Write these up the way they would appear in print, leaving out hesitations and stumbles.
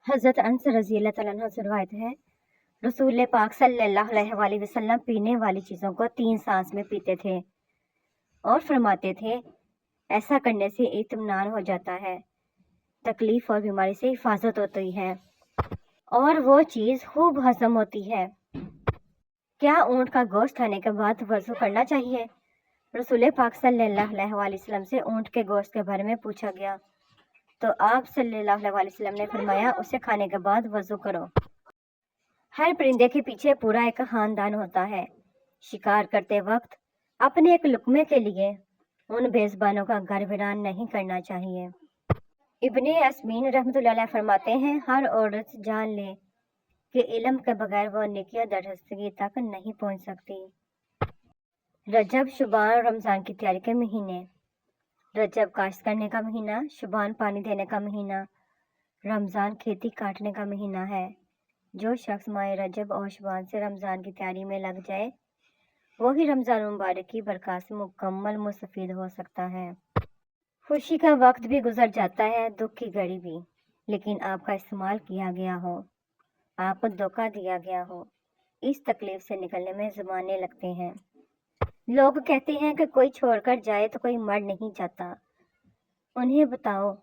हज़रत अनस रज़ी अल्लाह तआला अन्हु से रिवायत है, रसूल पाक सल्लल्लाहु अलैहि वसल्लम पीने वाली चीज़ों को 3 सांस में पीते थे और फरमाते थे, ऐसा करने से इत्मीनान हो जाता है, तकलीफ और बीमारी से हिफाजत होती है और वो चीज़ खूब हजम होती है। क्या ऊँट का गोश्त खाने के बाद वज़ू करना चाहिए? रसूल पाक सल्लल्लाहु अलैहि वसल्लम से ऊँट के गोश्त के बारे में पूछा गया तो आप सल्लल्लाहु अलैहि वसल्लम ने फरमाया, उसे खाने के बाद वज़ू करो। हर परिंदे के पीछे पूरा एक खानदान होता है। शिकार करते वक्त अपने एक लुक्मे के लिए उन बेज़बानों का घर वीरान नहीं करना चाहिए। इब्ने अस्मीन रहमतुल्लाह अलैह फरमाते हैं, हर औरत जान ले कि इल्म के बगैर वो नेकी दरहस्तगी तक नहीं पहुंच सकती। रजब, शुबान और रमज़ान की तैयारी के महीने। रजब काश्त करने का महीना, शुबान पानी देने का महीना, रमज़ान खेती काटने का महीना है। जो शख्स माह रजब और शुबान से रमज़ान की तैयारी में लग जाए वही रमज़ान मुबारक की बरकत से मुकम्मल मुस्तफ़ीद हो सकता है। खुशी का वक्त भी गुजर जाता है, दुख की घड़ी भी, लेकिन आपका इस्तेमाल किया गया हो, आपको धोखा दिया गया हो, इस तकलीफ से निकलने में ज़माने लगते हैं। लोग कहते हैं कि कोई छोड़कर जाए तो कोई मर नहीं जाता। उन्हें बताओ,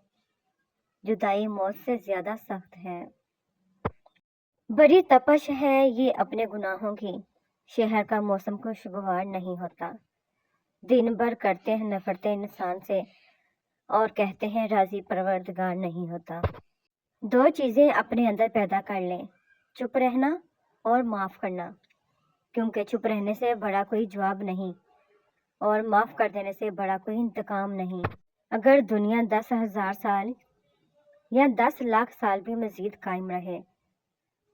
जुदाई मौत से ज़्यादा सख्त है। बड़ी तपश है ये अपने गुनाहों की, शहर का मौसम खुशगवार नहीं होता। दिन भर करते हैं नफरतें इंसान से और कहते हैं राजी परवरदिगार नहीं होता। 2 चीज़ें अपने अंदर पैदा कर लें, चुप रहना और माफ़ करना, क्योंकि चुप रहने से बड़ा कोई जवाब नहीं और माफ़ कर देने से बड़ा कोई इंतकाम नहीं। अगर दुनिया 10,000 साल या 10 लाख साल भी मज़ीद कायम रहे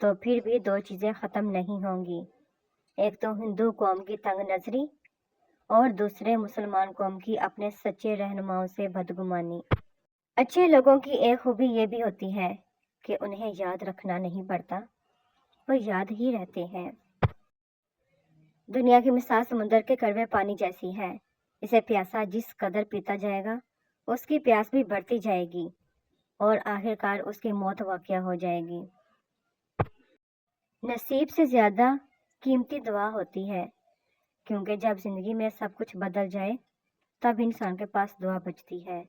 तो फिर भी 2 चीज़ें ख़त्म नहीं होंगी। एक तो हिंदू कौम की तंग नज़री और दूसरे मुसलमान कौम की अपने सच्चे रहनुमाओं से बदगुमानी। अच्छे लोगों की एक खूबी ये भी होती है कि उन्हें याद रखना नहीं पड़ता, वो याद ही रहते हैं। दुनिया की मिसाल समुद्र के कड़वे पानी जैसी है, इसे प्यासा जिस कदर पीता जाएगा उसकी प्यास भी बढ़ती जाएगी और आखिरकार उसकी मौत वाक़या हो जाएगी। नसीब से ज़्यादा कीमती दुआ होती है, क्योंकि जब ज़िंदगी में सब कुछ बदल जाए तब इंसान के पास दुआ बचती है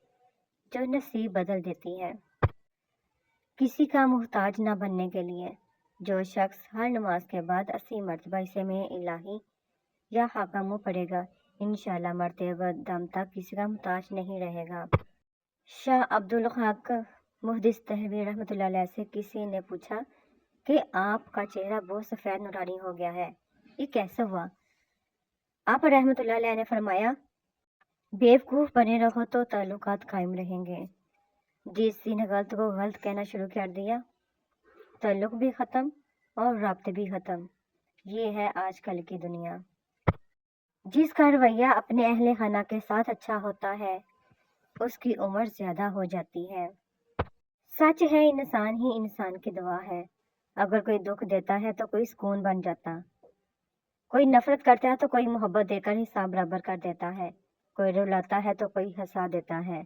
जो नसीब बदल देती है। किसी का मुहताज ना बनने के लिए जो शख्स हर नमाज के बाद 80 मरतबा इसे में इलाही या हाकमो पढ़ेगा, इंशाअल्लाह मरते वक्त दम तक किसी का मुहताज नहीं रहेगा। शाह अब्दुल हक मुहद्दिस दहलवी रहमतुल्लाह अलैह से किसी ने पूछा कि आपका चेहरा बहुत सफ़ेद नुरानी हो गया है, ये कैसे हुआ? आप रहमतुल्लाह अलैह ने फरमाया, बेवकूफ़ बने रहो तो ताल्लुकात कायम रहेंगे। जिस दिन गलत को गलत कहना शुरू कर दिया, ताल्लुक भी ख़त्म और राब्ते भी ख़त्म। ये है आजकल की दुनिया। जिसका रवैया अपने अहले खाना के साथ अच्छा होता है उसकी उम्र ज़्यादा हो जाती है। सच है, इंसान ही इंसान की दुआ है। अगर कोई दुख देता है तो कोई सुकून बन जाता, कोई नफरत करता है तो कोई मोहब्बत देकर हिसाब बराबर कर देता है, कोई रुलाता है तो कोई हंसा देता है,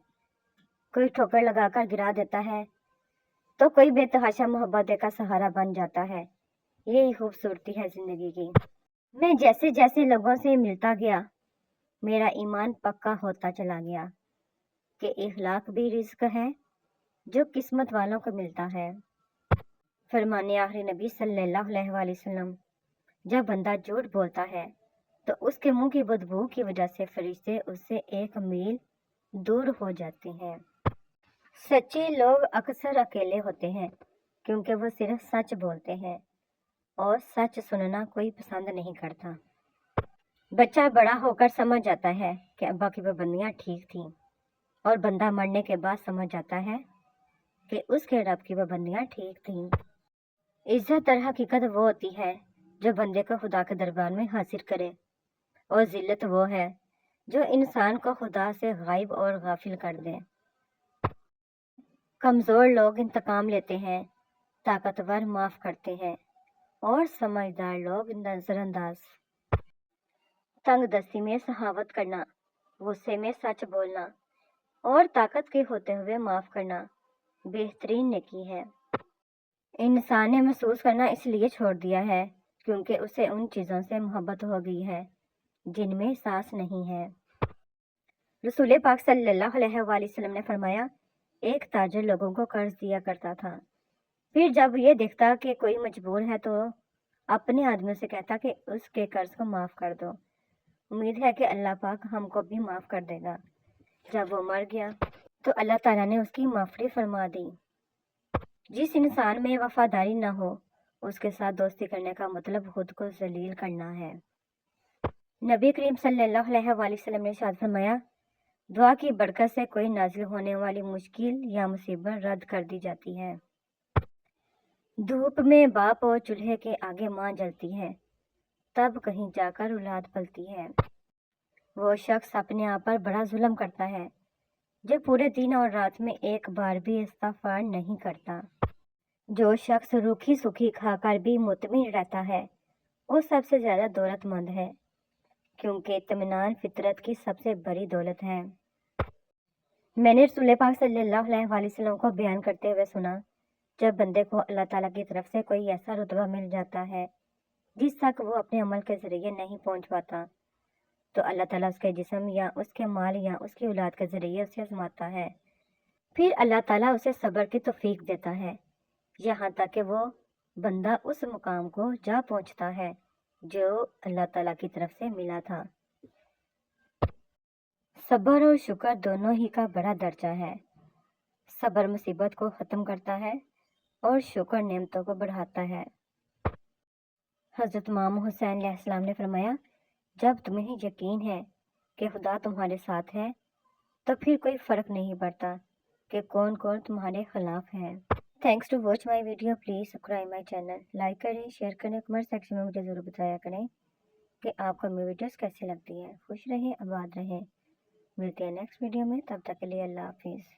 कोई ठोकर लगाकर गिरा देता है तो कोई बेतहाशा मोहब्बत देकर सहारा बन जाता है। यही खूबसूरती है ज़िंदगी की। मैं जैसे जैसे लोगों से मिलता गया मेरा ईमान पक्का होता चला गया कि इखलाक भी रिज़्क है जो किस्मत वालों को मिलता है। फरमाने आखिरी नबी सल्लल्लाहु अलैहि वसल्लम, जब बंदा झूठ बोलता है तो उसके मुंह की बदबू की वजह से फरिश्ते उससे 1 मील दूर हो जाते हैं। सच्चे लोग अक्सर अकेले होते हैं क्योंकि वो सिर्फ सच बोलते हैं और सच सुनना कोई पसंद नहीं करता। बच्चा बड़ा होकर समझ जाता है कि अब्बा की पाबंदियाँ ठीक थीं और बंदा मरने के बाद समझ जाता है कि उसके रब की पाबंदियाँ ठीक थीं। इज्जत और हकीकत वो होती है जो बंदे को खुदा के दरबार में हासिल करे और जिल्लत वो है जो इंसान को खुदा से गायब और गाफिल कर दे। कमज़ोर लोग इंतकाम लेते हैं, ताकतवर माफ़ करते हैं और समझदार लोग नज़रअंदाज। तंग दस्ती में सहावत करना, गुस्से में सच बोलना और ताकत के होते हुए माफ़ करना बेहतरीन नेकी है। इंसान ने महसूस करना इसलिए छोड़ दिया है क्योंकि उसे उन चीज़ों से मोहब्बत हो गई है जिनमें सांस नहीं है। रसूल पाक सल्लल्लाहु अलैहि वसल्लम ने फरमाया, एक ताजिर लोगों को कर्ज दिया करता था। फिर जब ये देखता कि कोई मजबूर है तो अपने आदमियों से कहता कि उसके कर्ज को माफ़ कर दो, उम्मीद है कि अल्लाह पाक हमको भी माफ़ कर देगा। जब वो मर गया तो अल्लाह ताला ने उसकी माफ़ी फरमा दी। जिस इंसान में वफादारी न हो उसके साथ दोस्ती करने का मतलब खुद को जलील करना है। नबी करीम सल्लल्लाहु अलैहि वसल्लम ने इरशाद फरमाया, दुआ की बरकत से कोई नाजिल होने वाली मुश्किल या मुसीबत रद्द कर दी जाती है। धूप में बाप और चूल्हे के आगे माँ जलती है, तब कहीं जाकर औलाद पलती है। वो शख्स अपने आप पर बड़ा जुल्म करता है जो पूरे दिन और रात में एक बार भी इस्तिग़फ़ार नहीं करता। जो शख्स रूखी सूखी खाकर भी मुतमिन रहता है वो सबसे ज़्यादा दौलतमंद है, क्योंकि इत्मीनान फितरत की सबसे बड़ी दौलत है। मैंने रसूल पाक सल्लल्लाहु अलैहि वसल्लम को बयान करते हुए सुना, जब बंदे को अल्लाह ताला की तरफ से कोई ऐसा रुतबा मिल जाता है जिस तक वो अपने अमल के ज़रिए नहीं पहुंच पाता, तो अल्लाह ताला उसके जिस्म या उसके माल या उसकी औलाद के ज़रिए उसे आज़माता है। फिर अल्लाह ताला उसे सब्र की तौफीक देता है, यहाँ तक कि वो बंदा उस मुकाम को जा पहुंचता है जो अल्लाह ताला की तरफ से मिला था। सब्र और शुक्र दोनों ही का बड़ा दर्जा है। सब्र मुसीबत को ख़त्म करता है और शुक्र नेमतों को बढ़ाता है। हज़रत इमाम हुसैन अलैहिस्सलाम ने फरमाया, जब तुम्हें यकीन है कि खुदा तुम्हारे साथ है तो फिर कोई फ़र्क नहीं पड़ता कि कौन कौन तुम्हारे खिलाफ है। Thanks to watch my video. Please subscribe my channel, like करें, शेयर करें, कमेंट सेक्शन में मुझे ज़रूर बताया करें कि आपको मेरी वीडियोस कैसी लगती है। खुश रहें, आबाद रहें। मिलते हैं नेक्स्ट वीडियो में, तब तक के लिए अल्लाह हाफिज़।